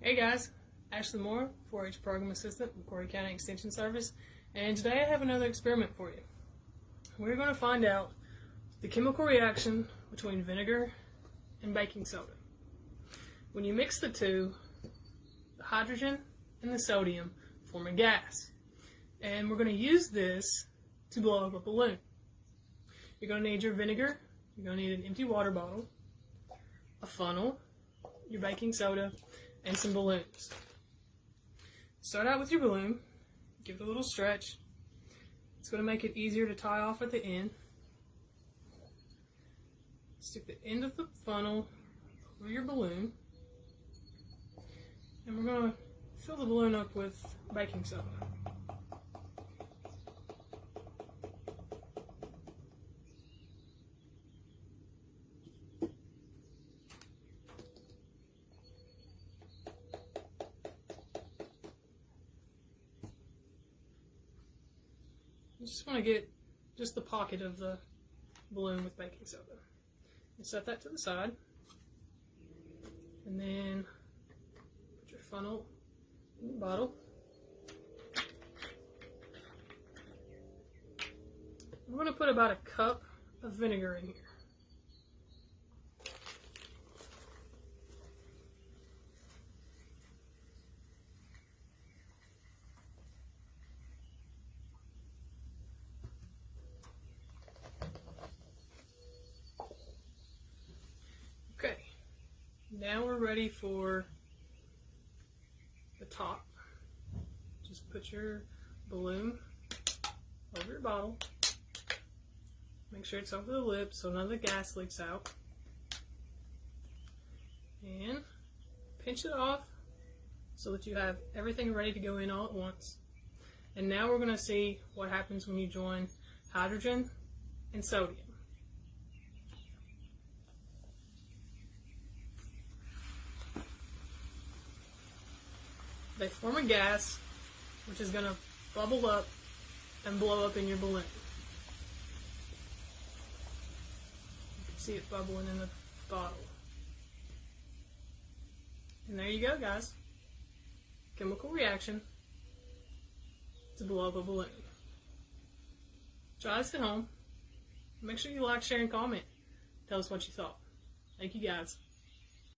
Hey guys, Ashley Moore, 4-H Program Assistant with Kentucky County Extension Service, and today I have another experiment for you. We're going to find out the chemical reaction between vinegar and baking soda. When you mix the two, the hydrogen and the sodium form a gas, and we're going to use this to blow up a balloon. You're going to need your vinegar, you're going to need an empty water bottle, a funnel, your baking soda, and some balloons. Start out with your balloon, give it a little stretch. It's going to make it easier to tie off at the end. Stick the end of the funnel over your balloon, and we're going to fill the balloon up with baking soda. You just want to get just the pocket of the balloon with baking soda. And set that to the side. And then put your funnel in the bottle. I'm going to put about a cup of vinegar in here. Okay, now we're ready for the top. Just put your balloon over your bottle. Make sure it's over the lip so none of the gas leaks out. And pinch it off so that you have everything ready to go in all at once. And now we're going to see what happens when you join hydrogen and sodium. They form a gas which is going to bubble up and blow up in your balloon. You can see it bubbling in the bottle. And there you go, guys. Chemical reaction to blow up a balloon. Try this at home. Make sure you like, share, and comment. Tell us what you thought. Thank you, guys.